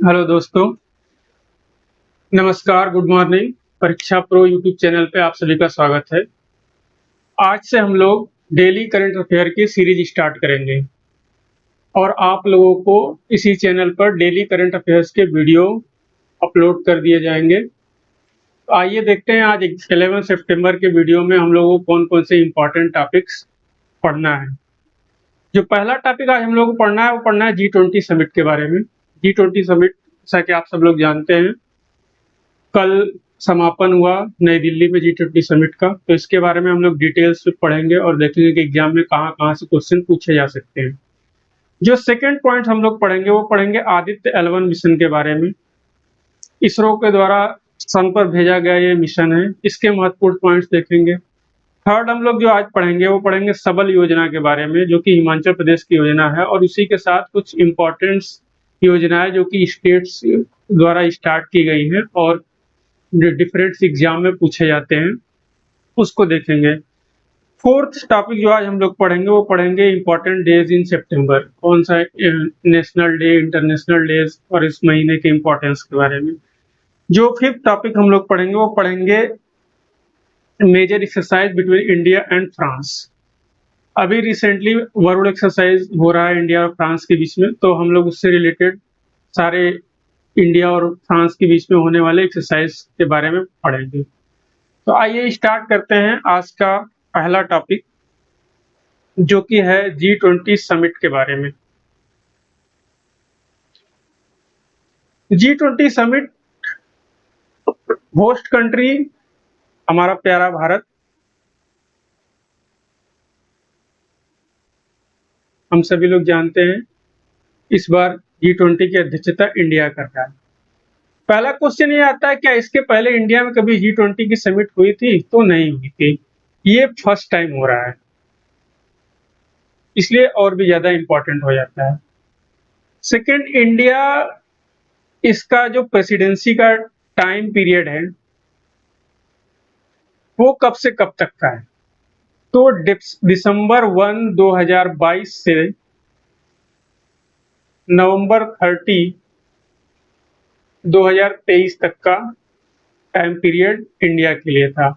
Hello दोस्तों, नमस्कार, good morning. परीक्षा प्रो यूट्यूब चैनल पे आप सभी का स्वागत है। आज से हम लोग डेली करंट अफेयर की सीरीज स्टार्ट करेंगे और आप लोगों को इसी चैनल पर डेली करंट अफेयर्स के वीडियो अपलोड कर दिए जाएंगे। तो आइए देखते हैं आज 11 सितंबर के वीडियो में हम लोगों को कौन-कौन से इम्पोर्टेंट टॉपिक्स पढ़ना है। जो पहला टॉपिक आज हम लोगों को पढ़ना है वो पढ़ना है G20 समिट के बारे में। G20 समिट जैसा कि आप सब लोग जानते हैं कल समापन हुआ नई दिल्ली में G20 समिट का, तो इसके बारे में हम लोग डिटेल्स में पढ़ेंगे और देखेंगे कि एग्जाम में कहाँ-कहाँ से क्वेश्चन पूछे जा सकते हैं। जो सेकंड पॉइंट हम लोग पढ़ेंगे वो पढ़ेंगे आदित्य L1 मिशन के बारे में। इसरो के द्वारा सन पर भेजा गया ये मिशन है, इसके महत्वपूर्ण पॉइंट्स देखेंगे। थर्ड हम लोग जो आज पढ़ेंगे वो पढ़ेंगे सबल योजना के बारे में, जो कि हिमाचल प्रदेश की योजना है, और उसी के साथ कुछ इम्पोर्टेंट योजनाएं जो कि स्टेट्स द्वारा स्टार्ट की गई हैं और जो डिफरेंट एग्जाम में पूछे जाते हैं उसको देखेंगे। फोर्थ टॉपिक जो आज हम लोग पढ़ेंगे वो पढ़ेंगे इम्पोर्टेंट डेज इन सितंबर, कौन सा नेशनल डे, इंटरनेशनल डेज और इस महीने के इम्पोर्टेंस के बारे में। जो फिफ्थ टॉपिक हम लोग पढ़ेंगे वो पढ़ेंगे major exercise between India and France. अभी रिसेंटली वर्ल्ड एक्सरसाइज हो रहा है इंडिया और फ्रांस के बीच में, तो हम लोग उससे रिलेटेड सारे इंडिया और फ्रांस के बीच में होने वाले एक्सरसाइज के बारे में पढ़ेंगे। तो आइए स्टार्ट करते हैं आज का पहला टॉपिक, जो कि है G20 समिट के बारे में। G20 समिट होस्ट कंट्री हमारा प्यारा भारत। हम सभी लोग जानते हैं इस बार G20 की अध्यक्षता इंडिया कर रहा है। पहला क्वेश्चन ये आता है, क्या इसके पहले इंडिया में कभी G20 की समिट हुई थी? तो नहीं हुई थी, ये फर्स्ट टाइम हो रहा है, इसलिए और भी ज्यादा इंपॉर्टेंट हो जाता है। सेकेंड, इंडिया इसका जो प्रेसिडेंसी का टाइम पीरियड है वो कब से कब तक का है? तो दिसंबर 1, 2022 से नवंबर 30, 2023 तक का टाइम पीरियड इंडिया के लिए था।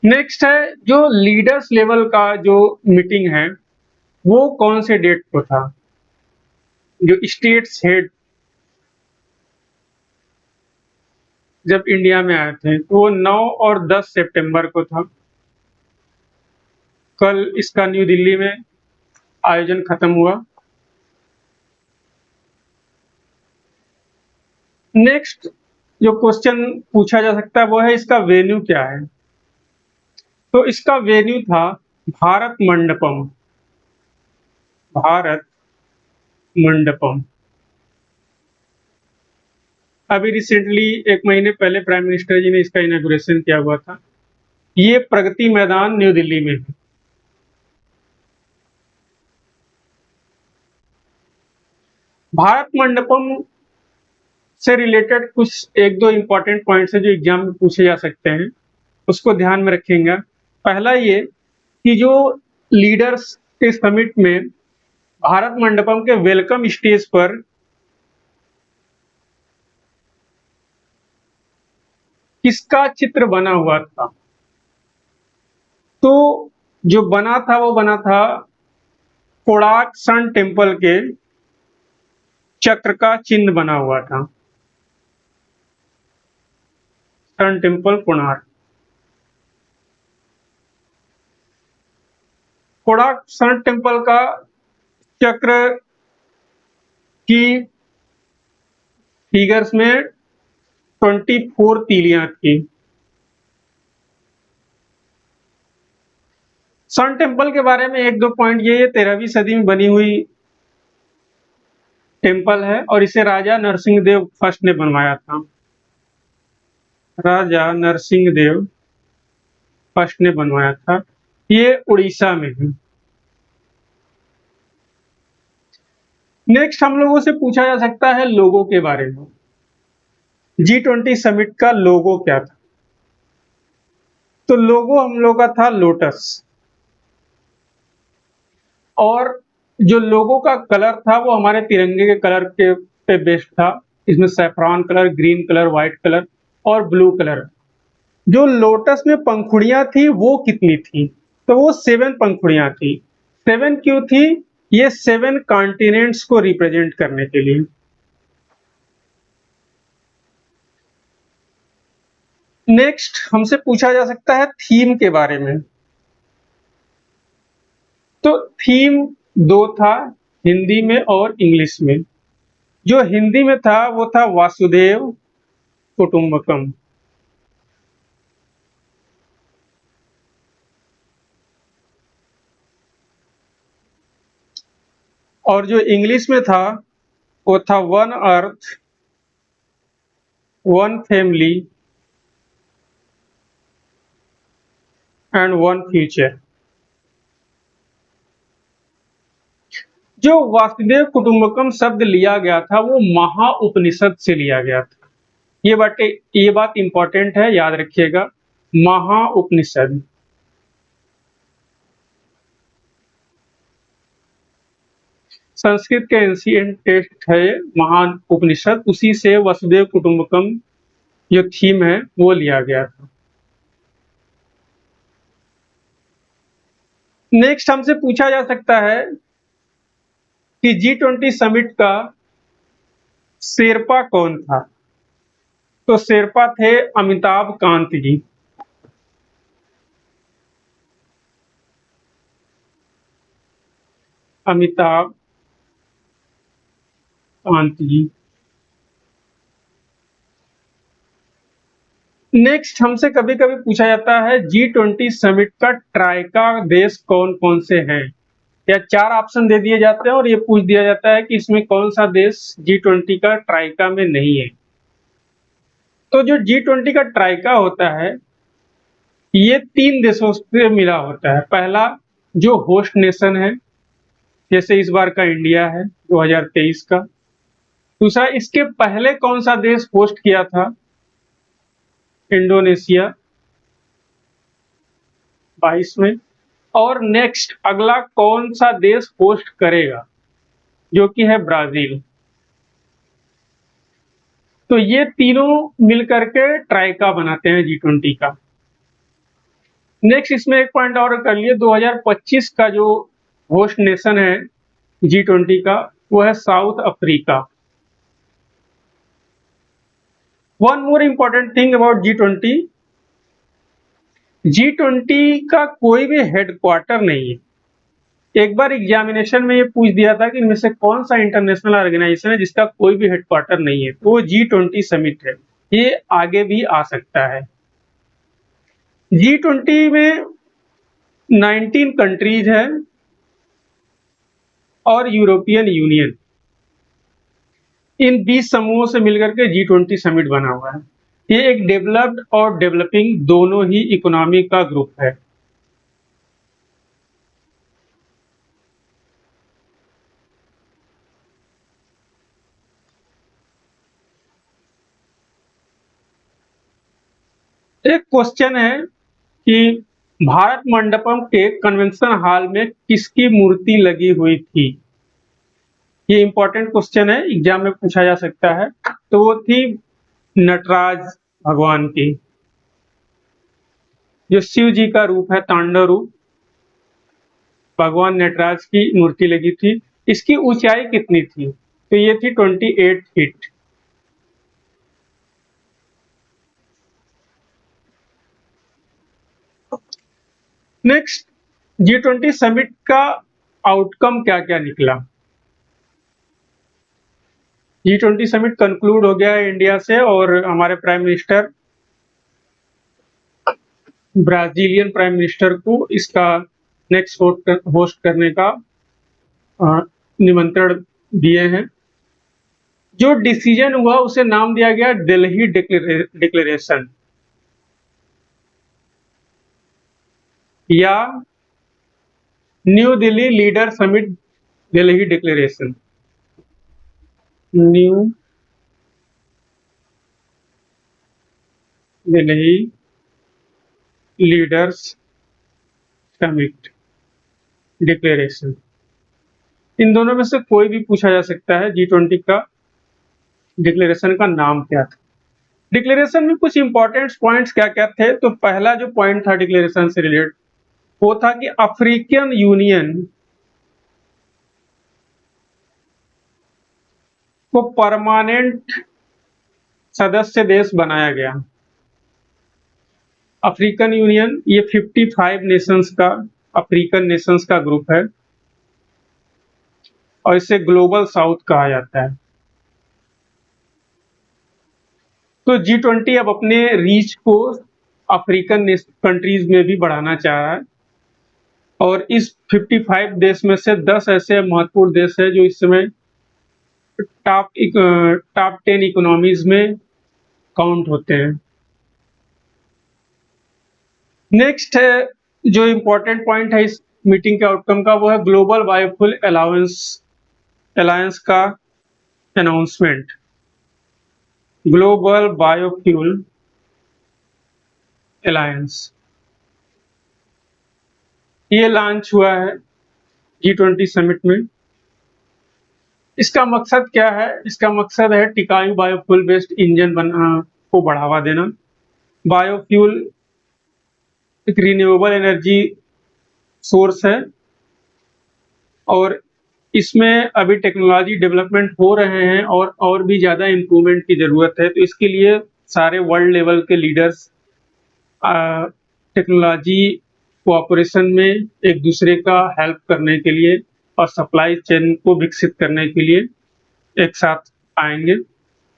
नेक्स्ट है जो लीडर्स लेवल का जो मीटिंग है वो कौन से डेट को था? जो स्टेट्स हेड जब इंडिया में आए थे तो वो 9 और 10 सितंबर को था। कल इसका न्यू दिल्ली में आयोजन खत्म हुआ। नेक्स्ट जो क्वेश्चन पूछा जा सकता है वो है इसका वेन्यू क्या है? तो इसका वेन्यू था भारत मंडपम। भारत मंडपम। अभी रिसेंटली एक महीने पहले प्राइम मिनिस्टर जी ने इसका इनॉग्रेशन किया हुआ था। ये प्रगति मैदान न्यू दिल्ली में है। भारत मंडपम से रिलेटेड कुछ एक दो इंपॉर्टेंट पॉइंट्स हैं जो एग्जाम में पूछे जा सकते हैं, उसको ध्यान में रखेंगे। पहला ये कि जो लीडर्स के समिट में भारत मंडपम के वेलकम स्टेज पर किसका चित्र बना हुआ था? तो जो बना था वो बना था कोणार्क सन टेम्पल के चक्र का चिन्ह बना हुआ था। Sun temple Konark. Konark sun temple का चक्र की फिगर्स में 24 तीलियां थी। सन टेम्पल के बारे में एक दो पॉइंट ये 13वीं सदी में बनी हुई टेम्पल है और इसे राजा नरसिंह देव फर्स्ट ने बनवाया था। राजा नरसिंह देव फर्स्ट ने बनवाया था। ये उड़ीसा में है। नेक्स्ट हम लोगों से पूछा जा सकता है लोगो के बारे में। G20 समिट का लोगो क्या था? तो लोगो हम लोग का था लोटस, और जो लोगो का कलर था वो हमारे तिरंगे के कलर के पे बेस्ड था। इसमें saffron colour, green colour, white colour और ब्लू कलर। जो लोटस में पंखुड़ियां थी वो कितनी थी? तो वो 7 पंखुड़ियां थी। 7 क्यों थी? ये 7 कॉन्टिनेंट्स को रिप्रेजेंट करने के लिए। नेक्स्ट हमसे पूछा जा सकता है थीम के बारे में। तो थीम 2 था, हिंदी में और इंग्लिश में। जो हिंदी में था वो था वासुदेव कुटुंबकम। और जो इंग्लिश में था वो था one earth, one family and one future. जो वासुदेव कुटुंबकम शब्द लिया गया था वो महाउपनिषद से लिया गया था। ये बात इंपॉर्टेंट है, याद रखिएगा। महाउपनिषद। संस्कृत के एंशिएंट टेक्स्ट है महान उपनिषद, उसी से वसुदेव कुटुंबकम जो थीम है वो लिया गया था। नेक्स्ट हमसे पूछा जा सकता है कि G20 समिट का शेरपा कौन था? तो शेरपा थे अमिताभ कांत जी। अमिताभ कांत जी। नेक्स्ट हमसे कभी कभी पूछा जाता है G20 समिट का ट्राइका देश कौन कौन से हैं? या 4 ऑप्शन दे दिए जाते हैं और ये पूछ दिया जाता है कि इसमें कौन सा देश G20 का ट्राइका में नहीं है। तो जो G20 का ट्राइका होता है ये 3 देशों से मिला होता है। पहला जो होस्ट नेशन है, जैसे इस बार का इंडिया है 2023 का। दूसरा, इसके पहले कौन सा देश होस्ट किया था? इंडोनेशिया 22 में। और नेक्स्ट अगला कौन सा देश होस्ट करेगा, जो कि है ब्राजील। तो ये तीनों मिलकर के ट्राइका बनाते हैं G20 का। नेक्स्ट इसमें एक पॉइंट और कर लिए, 2025 का जो होस्ट नेशन है G20 का वो है south Africa. One more important thing about G20, G20 का कोई भी हेडक्वार्टर नहीं है। एक बार एग्जामिनेशन में ये पूछ दिया था कि इनमें से कौन सा इंटरनेशनल ऑर्गेनाइजेशन है जिसका कोई भी हेडक्वार्टर नहीं है, तो वो G20 समिट है। ये आगे भी आ सकता है। G20 में 19 कंट्रीज है और यूरोपियन यूनियन, इन 20 समूहों से मिलकर के G20 समिट बना हुआ है। ये एक डेवलप्ड और डेवलपिंग दोनों ही इकोनॉमी का ग्रुप है। एक क्वेश्चन है कि भारत मंडपम के कन्वेंशन हॉल में किसकी मूर्ति लगी हुई थी? ये इंपॉर्टेंट क्वेश्चन है, एग्जाम में पूछा जा सकता है। तो वो थी नटराज भगवान की, जो शिव जी का रूप है, तांडव रूप। भगवान नटराज की मूर्ति लगी थी। इसकी ऊंचाई कितनी थी? तो ये थी 28 फीट। नेक्स्ट, G20 समिट का आउटकम क्या क्या निकला? G20 समिट कंक्लूड हो गया है इंडिया से, और हमारे prime minister Brazilian prime minister को इसका नेक्स्ट होस्ट करने का निमंत्रण दिए हैं। जो डिसीजन हुआ उसे नाम दिया गया दिल्ली डिक्लेरेशन या New Delhi leader summit Delhi declaration. New Delhi leaders summit declaration. इन दोनों में से कोई भी पूछा जा सकता है G20 का डिक्लेरेशन का नाम क्या था। डिक्लेरेशन में कुछ इंपॉर्टेंट पॉइंट्स क्या क्या थे, तो पहला जो पॉइंट था डिक्लेरेशन से रिलेटेड वो था कि अफ्रीकन यूनियन को परमानेंट सदस्य देश बनाया गया। अफ्रीकन यूनियन ये 55 नेशंस का अफ्रीकन नेशंस का ग्रुप है और इसे ग्लोबल साउथ कहा जाता है। तो G20 अब अपने रीच को अफ्रीकन कंट्रीज में भी बढ़ाना चाह रहा है और इस 55 देश में से 10 ऐसे महत्वपूर्ण देश है जो इस समय टॉप 10 इकोनॉमीज में काउंट होते हैं। नेक्स्ट है जो इम्पोर्टेंट पॉइंट है इस मीटिंग के आउटकम का, वो है ग्लोबल बायोफ्यूल अलायंस का अनाउंसमेंट। ग्लोबल बायोफ्यूल अलायंस ये लॉन्च हुआ है G20 समिट में। इसका मकसद क्या है? इसका मकसद है टिकाऊ बायोफ्यूल बेस्ड इंजन को बढ़ावा देना। बायोफ्यूल एक रिन्यूएबल एनर्जी सोर्स है और इसमें अभी टेक्नोलॉजी डेवलपमेंट हो रहे हैं और भी ज़्यादा इम्प्रूवमेंट की ज़रूरत है। तो इसके लिए सारे वर्ल्ड लेवल के लीडर्स टेक्नोलॉजी कोऑपरेशन में एक दूसरे का हेल्प करने के लिए और सप्लाई चेन को विकसित करने के लिए एक साथ आएंगे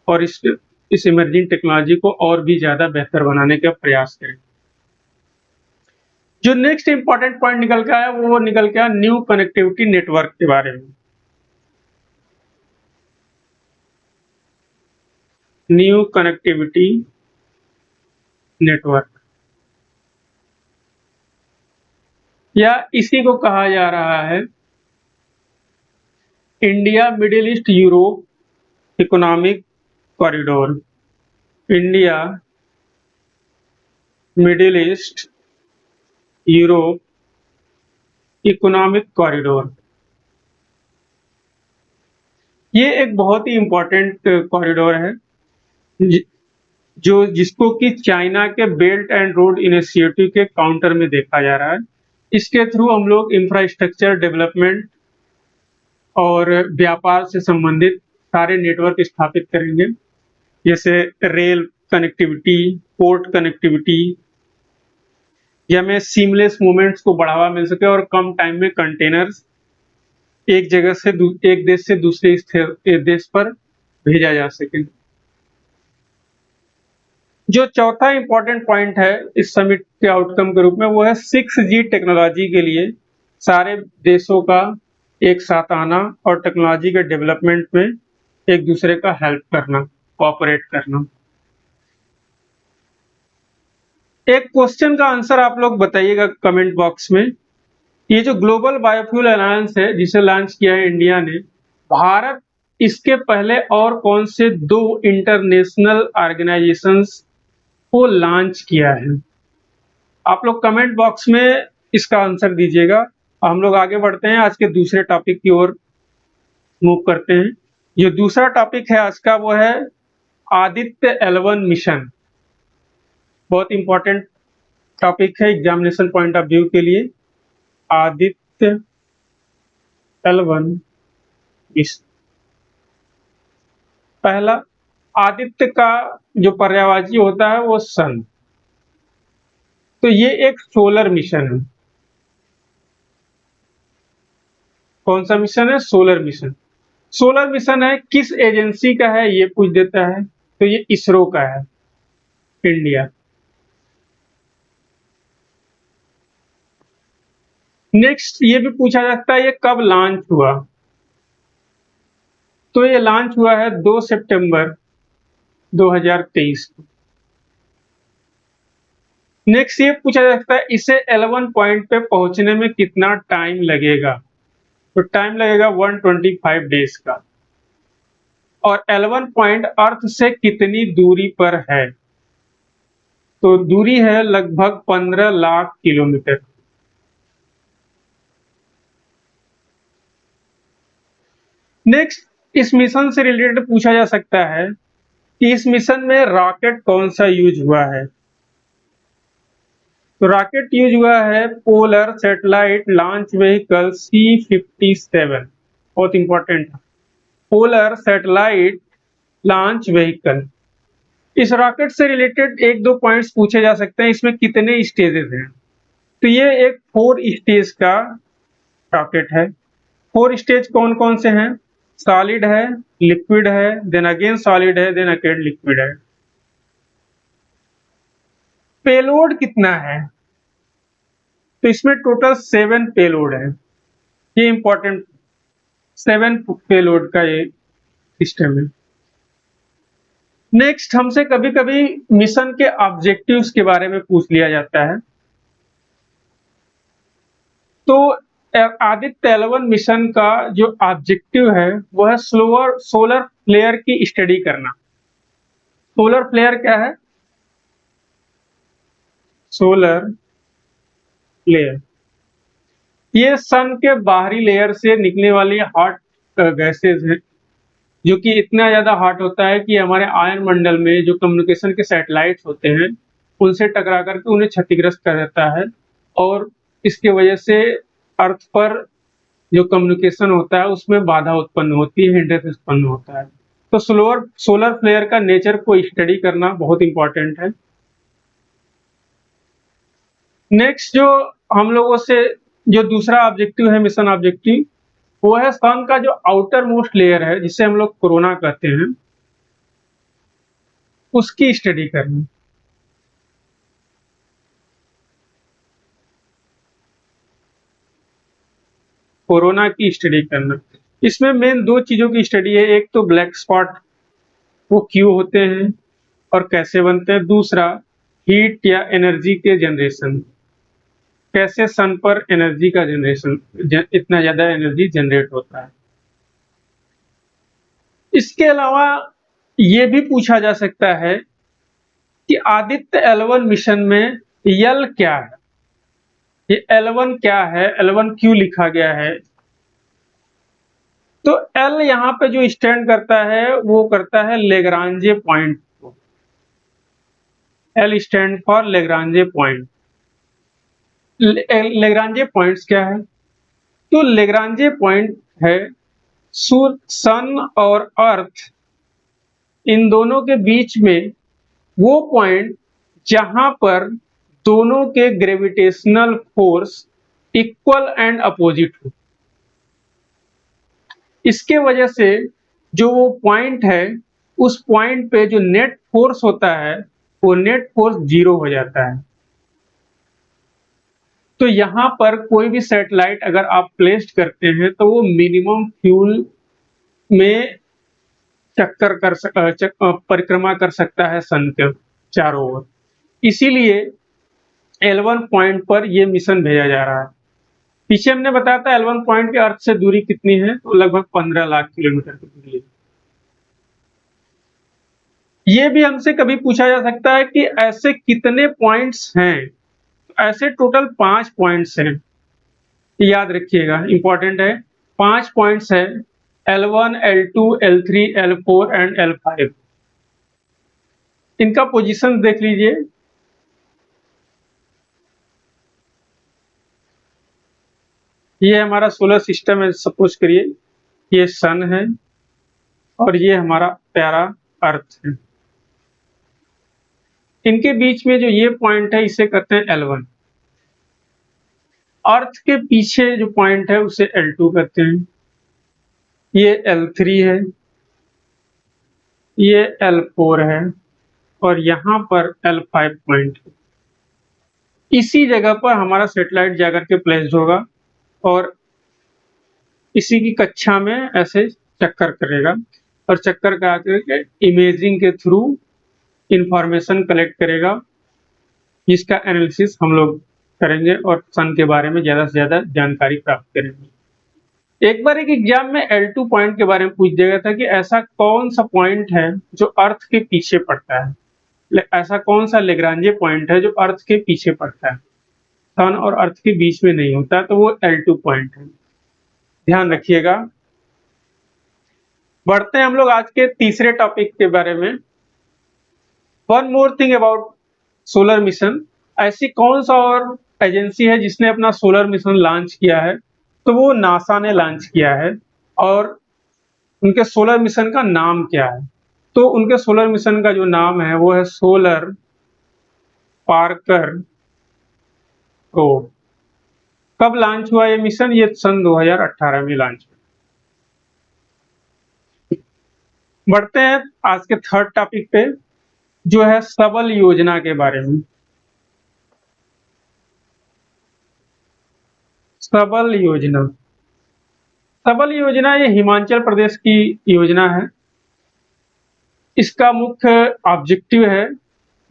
और इस इमर्जिंग टेक्नोलॉजी को और भी ज़्यादा बेहतर बनाने का प्रयास करें। जो नेक्स्ट इंपॉर्टेंट पॉइंट निकल के आया वो निकल के आया न्यू कनेक्टिविटी नेटवर्क के बारे में। न्यू कनेक्टिविटी नेटवर्क या इसी को कहा जा रहा है India middle east Europe economic corridor. India middle east Europe economic corridor ये एक बहुत ही इंपॉर्टेंट कॉरिडोर है जिसको कि चाइना के बेल्ट एंड रोड इनिशिएटिव के काउंटर में देखा जा रहा है। इसके थ्रू हम लोग इंफ्रास्ट्रक्चर डेवलपमेंट और व्यापार से संबंधित सारे नेटवर्क स्थापित करेंगे, जैसे रेल कनेक्टिविटी, पोर्ट कनेक्टिविटी, या में सीमलेस मूवमेंट्स को बढ़ावा मिल सके और कम टाइम में कंटेनर्स एक जगह से एक देश से दूसरे देश पर भेजा जा सके। जो चौथा इंपॉर्टेंट पॉइंट है इस समिट के आउटकम के रूप में वो है 6G टेक्नोलॉजी के लिए सारे देशों का एक साथ आना और टेक्नोलॉजी के डेवलपमेंट में एक दूसरे का हेल्प करना, कोऑपरेट करना। एक क्वेश्चन का आंसर आप लोग बताइएगा कमेंट बॉक्स में। ये जो ग्लोबल बायोफ्यूल अलायंस है जिसे लॉन्च किया है इंडिया ने, भारत इसके पहले और कौन से 2 इंटरनेशनल ऑर्गेनाइजेशंस को लॉन्च किया है? आप लोग कमेंट बॉक्स में इसका आंसर दीजिएगा। हम लोग आगे बढ़ते हैं, आज के दूसरे टॉपिक की ओर मूव करते हैं। जो दूसरा टॉपिक है आज का वो है आदित्य L1 मिशन। बहुत इंपॉर्टेंट टॉपिक है एग्जामिनेशन पॉइंट ऑफ व्यू के लिए। Aditya L1 mission. पहला, आदित्य का जो पर्यायवाची होता है वो सन, तो ये एक सोलर मिशन है। कौन सा मिशन है? Solar mission. सोलर मिशन है किस एजेंसी का है ये पूछ देता है, तो ये इसरो का है, इंडिया। नेक्स्ट ये भी पूछा जाता है ये कब लॉन्च हुआ, तो ये लॉन्च हुआ है 2 सितंबर 2023 को। नेक्स्ट ये पूछा जाता है इसे L1 पॉइंट पे पहुंचने में कितना टाइम लगेगा, तो टाइम लगेगा 125 डेज का। और L1 पॉइंट अर्थ से कितनी दूरी पर है, तो दूरी है लगभग 15 लाख किलोमीटर। नेक्स्ट इस मिशन से रिलेटेड पूछा जा सकता है कि इस मिशन में रॉकेट कौन सा यूज हुआ है। तो रॉकेट यूज हुआ है polar satellite launch vehicle C-57, बहुत इंपॉर्टेंट है, पोलर सैटेलाइट लॉन्च व्हीकल। इस रॉकेट से रिलेटेड एक दो पॉइंट्स पूछे जा सकते हैं, इसमें कितने स्टेजेस हैं। तो ये एक 4 स्टेज का रॉकेट है। 4 स्टेज कौन कौन से हैं? सॉलिड है, लिक्विड है, देन अगेन सॉलिड है, देन अगेन लिक्विड है। पेलोड कितना है? तो इसमें टोटल 7 पेलोड है। ये इंपॉर्टेंट 7 पेलोड का ये सिस्टम है। नेक्स्ट हमसे कभी कभी मिशन के ऑब्जेक्टिव्स के बारे में पूछ लिया जाता है। तो आदित्य L1 मिशन का जो ऑब्जेक्टिव है वो है सोलर फ्लेयर की स्टडी करना। सोलर फ्लेयर क्या है? सोलर फ्लेयर ये सन के बाहरी लेयर से निकलने वाली हॉट गैसेज है, जो कि इतना ज्यादा हॉट होता है कि हमारे आयन मंडल में जो कम्युनिकेशन के सैटेलाइट्स होते हैं उनसे टकरा करके उन्हें क्षतिग्रस्त कर देता है, और इसके वजह से अर्थ पर जो कम्युनिकेशन होता है उसमें बाधा उत्पन्न होती है, हिंड्रेंस उत्पन्न होता है। तो सोलर फ्लेयर का नेचर को स्टडी करना बहुत इंपॉर्टेंट है। नेक्स्ट जो हम लोगों से जो दूसरा ऑब्जेक्टिव है, मिशन ऑब्जेक्टिव, वो है सन का जो आउटर मोस्ट लेयर है जिसे हम लोग कोरोना कहते हैं, उसकी स्टडी करनी। कोरोना की स्टडी करना, इसमें मेन 2 चीजों की स्टडी है। एक तो ब्लैक स्पॉट वो क्यों होते हैं और कैसे बनते हैं, दूसरा हीट या एनर्जी के जनरेशन, कैसे सन पर एनर्जी का जनरेशन, इतना ज्यादा एनर्जी जनरेट होता है। इसके अलावा ये भी पूछा जा सकता है कि आदित्य L1 मिशन में यल क्या है, ये L1 क्या है, L1 क्यों लिखा गया है। तो L यहाँ पे जो स्टैंड करता है वो करता है लेग्रांजे पॉइंट को। L stand for Lagrange point. Lagrange points क्या है? तो लेग्रांजे पॉइंट है सन और अर्थ इन दोनों के बीच में वो पॉइंट जहां पर दोनों के gravitational force equal and opposite हो। इसके वजह से जो वो पॉइंट है उस पॉइंट पे जो नेट फोर्स होता है वो नेट फोर्स 0 हो जाता है। तो यहाँ पर कोई भी सैटेलाइट अगर आप प्लेस्ड करते हैं तो वो मिनिमम फ्यूल में परिक्रमा कर सकता है सन के चारों ओर। इसीलिए L1 पॉइंट पर ये मिशन भेजा जा रहा है। पीछे हमने बताया था L1 पॉइंट के अर्थ से दूरी कितनी है, तो लगभग 15 लाख किलोमीटर की दूरी है। ये भी हमसे कभी पूछा जा सकता है कि ऐसे कितने पॉइंट्स हैं। ऐसे टोटल 5 पॉइंट्स हैं, याद रखिएगा, इंपॉर्टेंट है। 5 पॉइंट्स है, L1, L2, L3, L4 and L5। इनका पोजीशन देख लीजिए। ये हमारा सोलर सिस्टम है, सपोज करिए ये सन है और ये हमारा प्यारा अर्थ है। इनके बीच में जो ये पॉइंट है इसे कहते हैं L1। अर्थ के पीछे जो पॉइंट है उसे L2 कहते हैं। ये L3 है, ये L4 है और यहाँ पर L5 पॉइंट है। इसी जगह पर हमारा सैटेलाइट जाकर के प्लेस्ड होगा और इसी की कक्षा में ऐसे चक्कर करेगा और चक्कर करा करके इमेजिंग के थ्रू इंफॉर्मेशन कलेक्ट करेगा, जिसका एनालिसिस हम लोग करेंगे और सन के बारे में ज्यादा से ज्यादा जानकारी प्राप्त करेंगे। एक बार एक एग्जाम में L2 पॉइंट के बारे में पूछ दिया गया था कि ऐसा कौन सा पॉइंट है जो अर्थ के पीछे पड़ता है, ऐसा कौन सा लेग्रांजे पॉइंट है जो अर्थ के पीछे पड़ता है, सन और अर्थ के बीच में नहीं होता, तो वो L2 पॉइंट है। ध्यान रखिएगा। बढ़ते हैं हम लोग आज के तीसरे टॉपिक के बारे में। One more thing about solar mission. ऐसी कौन सा और एजेंसी है जिसने अपना सोलर मिशन लॉन्च किया है? तो वो नासा ने लॉन्च किया है। और उनके सोलर मिशन का नाम क्या है? तो उनके सोलर मिशन का जो नाम है वो है सोलर पार्कर प्रोब। कब लॉन्च हुआ ये मिशन? ये सन 2018 में लॉन्च हुआ। बढ़ते हैं आज के थर्ड टॉपिक पे, जो है सबल योजना के बारे में। सबल योजना। सबल योजना ये हिमाचल प्रदेश की योजना है। इसका मुख्य ऑब्जेक्टिव है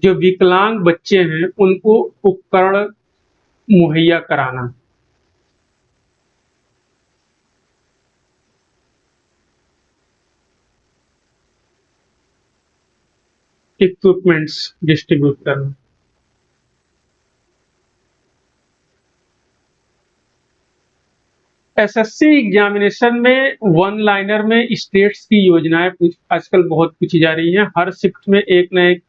जो विकलांग बच्चे हैं उनको उपकरण मुहैया कराना। इक्विपमेंट्स डिस्ट्रीब्यूट करना। एसएससी एग्जामिनेशन में वन लाइनर में स्टेट्स की योजनाएं आजकल बहुत पूछी जा रही हैं। हर शिफ्ट में एक न एक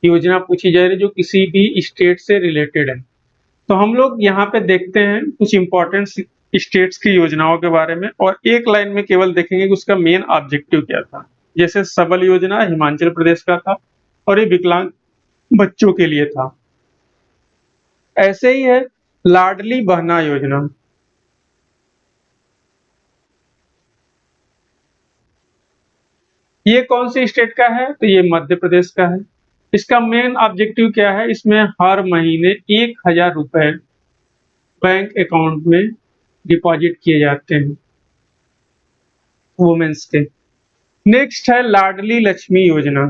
योजना पूछी जा रही है जो किसी भी स्टेट से रिलेटेड है। तो हम लोग यहाँ पे देखते हैं कुछ इंपॉर्टेंट स्टेट्स की योजनाओं के बारे में, और एक लाइन में केवल देखेंगे कि उसका मेन ऑब्जेक्टिव क्या था। जैसे सबल योजना हिमाचल प्रदेश का था और ये विकलांग बच्चों के लिए था। ऐसे ही है लाडली बहना योजना। ये कौन सी स्टेट का है? तो ये मध्य प्रदेश का है। इसका मेन ऑब्जेक्टिव क्या है? इसमें हर महीने 1,000 रुपए बैंक अकाउंट में डिपॉजिट किए जाते हैं वुमेन्स के। नेक्स्ट है लाडली लक्ष्मी योजना।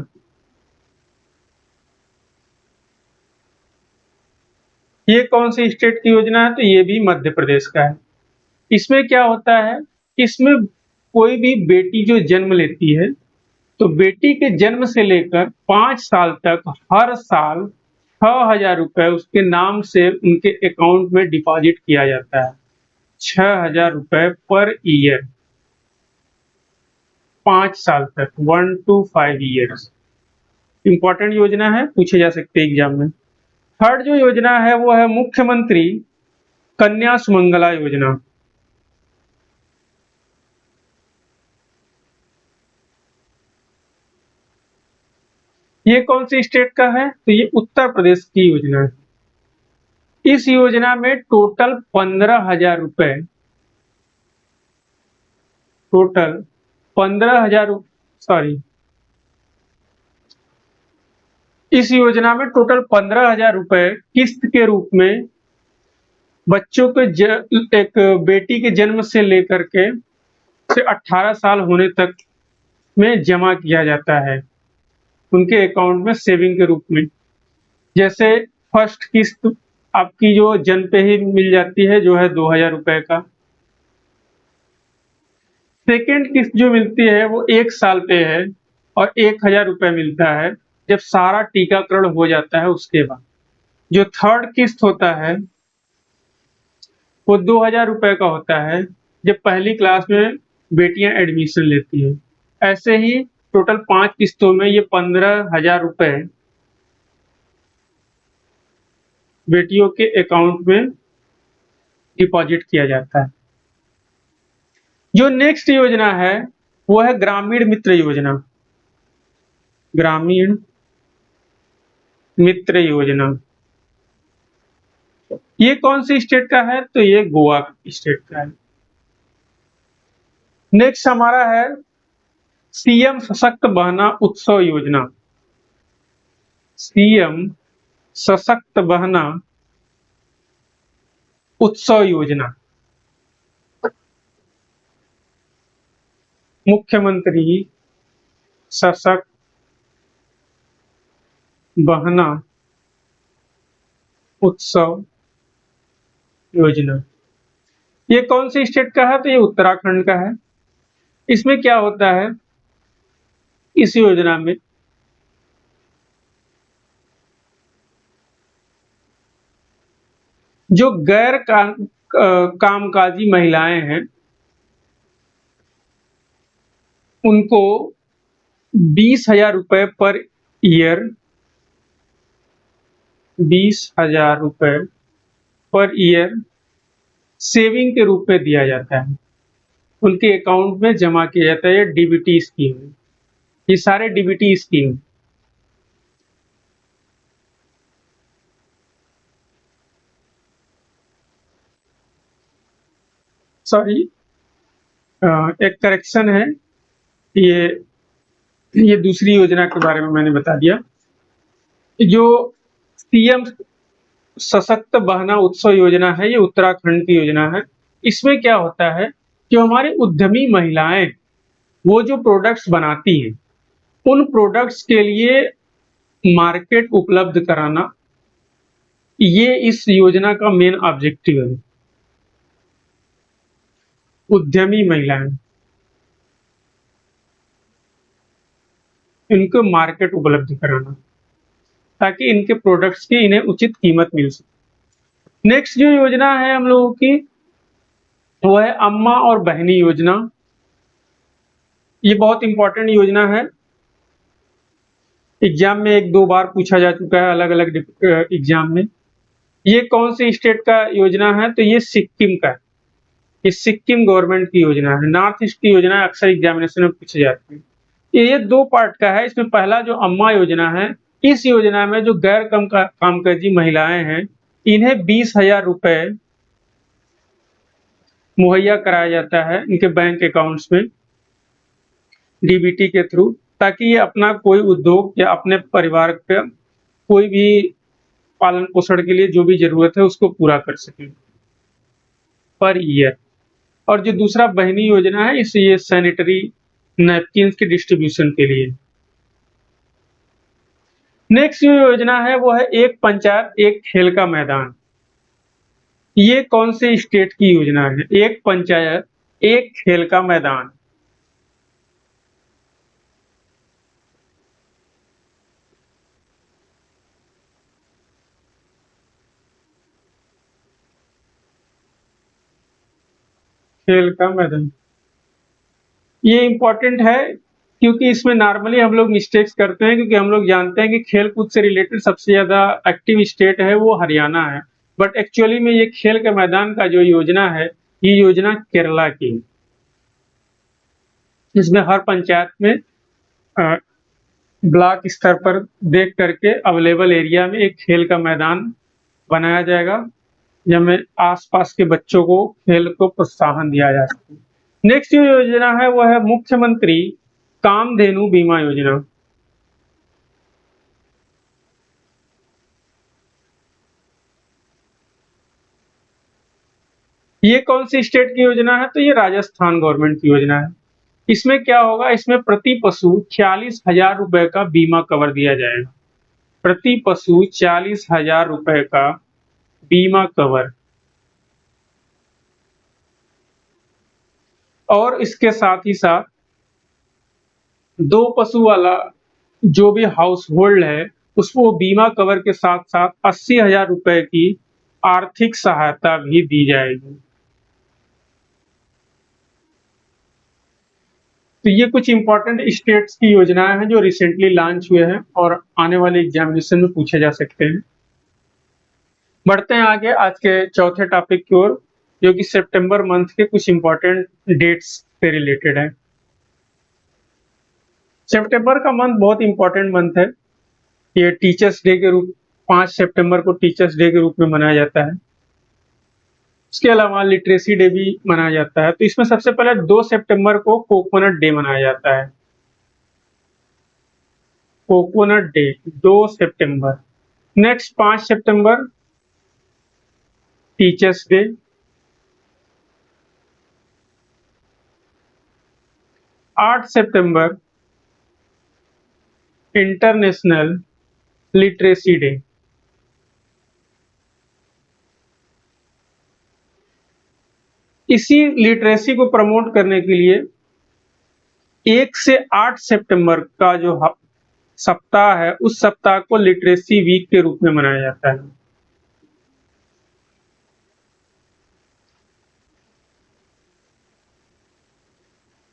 ये कौन सी स्टेट की योजना है? तो ये भी मध्य प्रदेश का है। इसमें क्या होता है? इसमें कोई भी बेटी जो जन्म लेती है तो बेटी के जन्म से लेकर 5 साल तक हर साल 6,000 रुपए उसके नाम से उनके अकाउंट में डिपॉजिट किया जाता है। 6,000 रुपए पर ईयर, 5 साल तक, 1 to 5 years। इंपॉर्टेंट योजना है, पूछे जा सकते हैं एग्जाम में। थर्ड जो योजना है वो है मुख्यमंत्री कन्या सुमंगला योजना। ये कौन सी स्टेट का है? तो ये उत्तर प्रदेश की योजना है। इस योजना में टोटल 15,000 रुपए, टोटल 15,000, सॉरी, इस योजना में टोटल 15,000 रुपए किस्त के रूप में बच्चों के एक बेटी के जन्म से लेकर के 18 साल होने तक में जमा किया जाता है उनके अकाउंट में सेविंग के रूप में। जैसे फर्स्ट किस्त आपकी जो जन्म पे ही मिल जाती है, जो है 2,000 रुपए का। सेकेंड किस्त जो मिलती है वो 1 साल पे है और 1,000 रुपए मिलता है जब सारा टीकाकरण हो जाता है उसके बाद। जो थर्ड किस्त होता है वो 2,000 रुपए का होता है जब पहली क्लास में बेटियां एडमिशन लेती है। ऐसे ही टोटल 5 किस्तों में ये 15,000 रुपए बेटियों के अकाउंट में डिपॉजिट किया जाता है। जो नेक्स्ट योजना है वो है ग्रामीण मित्र योजना। ग्रामीण मित्र योजना ये कौन सी स्टेट का है? तो ये गोवा स्टेट का है। नेक्स्ट हमारा है सीएम सशक्त बहना उत्सव योजना। सीएम सशक्त बहना उत्सव योजना। मुख्यमंत्री सशक्त बहना उत्सव योजना। ये कौन सी स्टेट का है? तो ये उत्तराखंड का है। इसमें क्या होता है? इस योजना में जो गैर कामकाजी महिलाएं हैं उनको 20,000 रुपये पर ईयर 20,000 रुपये पर ईयर सेविंग के रूप में दिया जाता है, उनके अकाउंट में जमा किया जाता है। ये डीबीटी स्कीम है, ये सारे डीबीटी स्कीम। सॉरी, एक करेक्शन है, ये ये दूसरी योजना के बारे में मैंने बता दिया। जो सीएम सशक्त बहना उत्सव योजना है, ये उत्तराखंड की योजना है। इसमें क्या होता है कि हमारी उद्यमी महिलाएं वो जो प्रोडक्ट्स बनाती हैं, उन प्रोडक्ट्स के लिए मार्केट उपलब्ध कराना, ये इस योजना का मेन ऑब्जेक्टिव है। उद्यमी महिलाएं, इनको मार्केट उपलब्ध कराना ताकि इनके प्रोडक्ट्स की इन्हें उचित कीमत मिल सके। नेक्स्ट जो योजना है हम लोगों की, वो है अम्मा और बहनी योजना। ये बहुत इंपॉर्टेंट योजना है, एग्जाम में 1-2 बार पूछा जा चुका है अलग अलग एग्जाम में। ये कौन सी स्टेट का योजना है? तो ये सिक्किम का है। ये सिक्किम गवर्नमेंट की योजना है। नॉर्थ ईस्ट की योजना अक्सर एग्जामिनेशन में पूछी जाती है। ये 2 पार्ट का है। इसमें पहला जो अम्मा योजना है, इस योजना में जो गैर कामकाजी महिलाएं हैं, इन्हें 20,000 रुपए मुहैया कराया जाता है इनके बैंक अकाउंट्स में डीबीटी के थ्रू, ताकि ये अपना कोई उद्योग या अपने परिवार का कोई भी पालन पोषण के लिए जो भी जरूरत है उसको पूरा कर सके पर ईयर। और जो दूसरा बहनी योजना है, इसे ये सैनिटरी नैपकिन के डिस्ट्रीब्यूशन के लिए। नेक्स्ट जो योजना है वो है एक पंचायत एक खेल का मैदान। ये कौन से स्टेट की योजना है? एक पंचायत एक खेल का मैदान। खेल का मैदान ये इंपॉर्टेंट है क्योंकि इसमें नॉर्मली हम लोग मिस्टेक्स करते हैं, क्योंकि हम लोग जानते हैं कि खेल कूद से रिलेटेड सबसे ज्यादा एक्टिव स्टेट है वो हरियाणा है, बट एक्चुअली में ये खेल के मैदान का जो योजना है, ये योजना केरला की है। इसमें हर पंचायत में ब्लॉक स्तर पर देख करके अवेलेबल एरिया में एक खेल का मैदान बनाया जाएगा, जिसमें आसपास के बच्चों को खेल को प्रोत्साहन दिया जा सके। नेक्स्ट जो योजना है वो है मुख्यमंत्री कामधेनु बीमा योजना। ये कौन सी स्टेट की योजना है? तो ये राजस्थान गवर्नमेंट की योजना है। इसमें क्या होगा, इसमें प्रति पशु 40,000 रुपए का बीमा कवर दिया जाएगा। प्रति पशु 40,000 रुपए का बीमा कवर। और इसके साथ ही साथ 2 पशु वाला जो भी हाउस होल्ड है, उसको बीमा कवर के साथ साथ 80,000 रुपए की आर्थिक सहायता भी दी जाएगी। तो ये कुछ इंपॉर्टेंट स्टेट्स की योजनाएं हैं जो रिसेंटली लॉन्च हुए हैं और आने वाले एग्जामिनेशन में पूछे जा सकते हैं। बढ़ते हैं आगे आज के चौथे टॉपिक की ओर, जो कि सितंबर मंथ के कुछ इंपॉर्टेंट डेट्स से रिलेटेड है। सितंबर का मंथ बहुत इंपॉर्टेंट मंथ है। ये टीचर्स डे के रूप 5 सितंबर को टीचर्स डे के रूप में मनाया जाता है। उसके अलावा लिटरेसी डे भी मनाया जाता है। तो इसमें सबसे पहले 2 सितंबर को कोकोनट डे मनाया जाता है। कोकोनट डे 2 सितंबर। नेक्स्ट 5 सितंबर टीचर्स डे। 8 सितंबर इंटरनेशनल लिटरेसी डे। इसी लिटरेसी को प्रमोट करने के लिए 1 से 8 सितंबर का जो सप्ताह है, उस सप्ताह को लिटरेसी वीक के रूप में मनाया जाता है।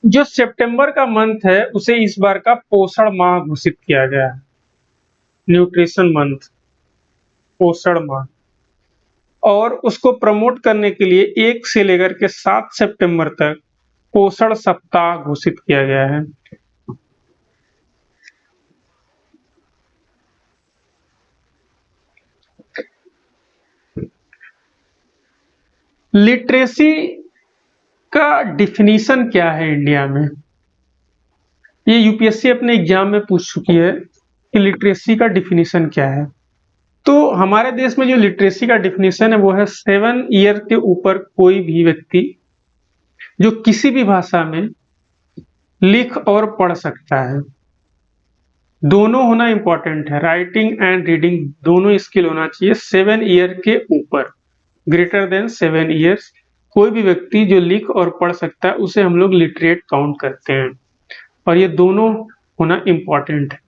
जो सितंबर का मंथ है उसे इस बार का पोषण माह घोषित किया गया है। न्यूट्रिशन मंथ, पोषण माह, और उसको प्रमोट करने के लिए 1 से लेकर के 7 सितंबर तक पोषण सप्ताह घोषित किया गया है। लिटरेसी का डिफिनीशन क्या है इंडिया में? ये यूपीएससी अपने एग्जाम में पूछ चुकी है कि लिटरेसी का डिफिनीशन क्या है। तो हमारे देश में जो लिटरेसी का डिफिनीशन है वो है 7 ईयर के ऊपर कोई भी व्यक्ति जो किसी भी भाषा में लिख और पढ़ सकता है। दोनों होना इंपॉर्टेंट है, राइटिंग एंड रीडिंग दोनों स्किल होना चाहिए 7 ईयर के ऊपर, ग्रेटर देन 7 ईयर्स। कोई भी व्यक्ति जो लिख और पढ़ सकता है उसे हम लोग लिटरेट काउंट करते हैं, और ये दोनों होना इंपॉर्टेंट है।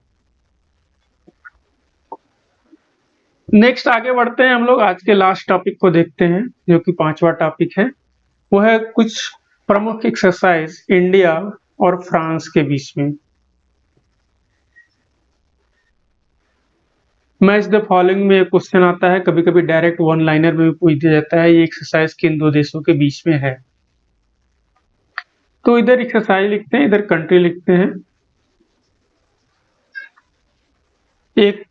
नेक्स्ट आगे बढ़ते हैं हम लोग, आज के लास्ट टॉपिक को देखते हैं जो कि 5वां टॉपिक है। वो है कुछ प्रमुख एक्सरसाइज इंडिया और फ्रांस के बीच में। मैच द फॉलोइंग में क्वेश्चन आता है, कभी कभी डायरेक्ट वन लाइनर में भी पूछ दिया जाता है ये एक्सरसाइज किन दो देशों के बीच में है। तो इधर एक्सरसाइज लिखते हैं, इधर कंट्री लिखते हैं। एक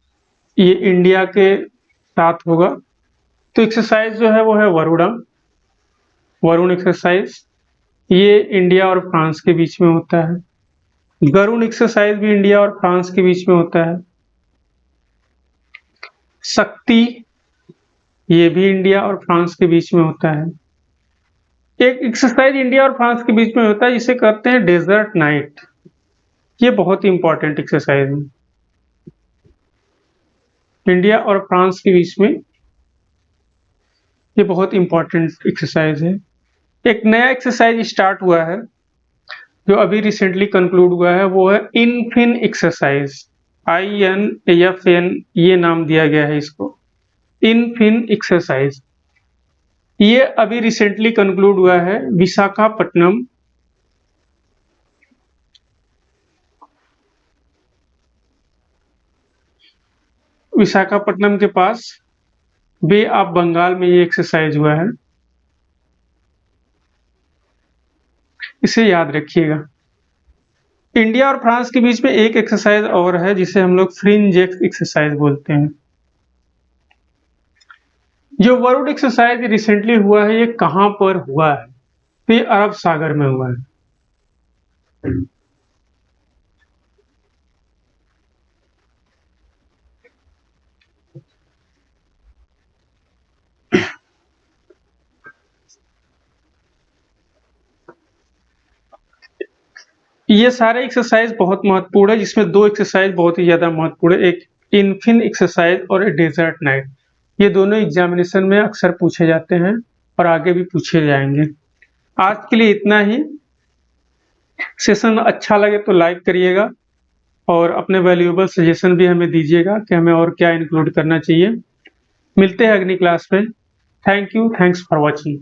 ये इंडिया के साथ होगा, तो एक्सरसाइज जो है वो है वरुण एक्सरसाइज। ये इंडिया और फ्रांस के बीच में होता है। गरुण एक्सरसाइज भी इंडिया और फ्रांस के बीच में होता है। शक्ति, ये भी इंडिया और फ्रांस के बीच में होता है। एक एक्सरसाइज इंडिया और फ्रांस के बीच में होता है जिसे कहते हैं डेजर्ट नाइट। ये बहुत ही इंपॉर्टेंट एक्सरसाइज है, इंडिया और फ्रांस के बीच में ये बहुत इंपॉर्टेंट एक्सरसाइज है। एक नया एक्सरसाइज स्टार्ट हुआ है जो अभी रिसेंटली कंक्लूड हुआ है, वो है इनफिन एक्सरसाइज। INFN ये नाम दिया गया है इसको, इनफिन एक्सरसाइज। ये अभी रिसेंटली कंक्लूड हुआ है विशाखापट्टनम के पास बे ऑफ बंगाल में ये एक्सरसाइज हुआ है, इसे याद रखिएगा। इंडिया और फ्रांस के बीच में एक एक्सरसाइज और है जिसे हम लोग फ्रिंज एक्सरसाइज बोलते हैं। जो वरुण एक्सरसाइज रिसेंटली हुआ है ये कहां पर हुआ है? तो ये अरब सागर में हुआ है। ये सारे एक्सरसाइज बहुत महत्वपूर्ण है, जिसमें 2 एक्सरसाइज बहुत ही ज्यादा महत्वपूर्ण है, एक इनफिन एक्सरसाइज और एक डेजर्ट नाइट। ये दोनों एग्जामिनेशन में अक्सर पूछे जाते हैं और आगे भी पूछे जाएंगे। आज के लिए इतना ही। सेशन अच्छा लगे तो लाइक करिएगा और अपने वैल्यूएबल सजेशन भी हमें दीजिएगा कि हमें और क्या इंक्लूड करना चाहिए। मिलते हैं अगली क्लास में। Thank you, thanks for watching.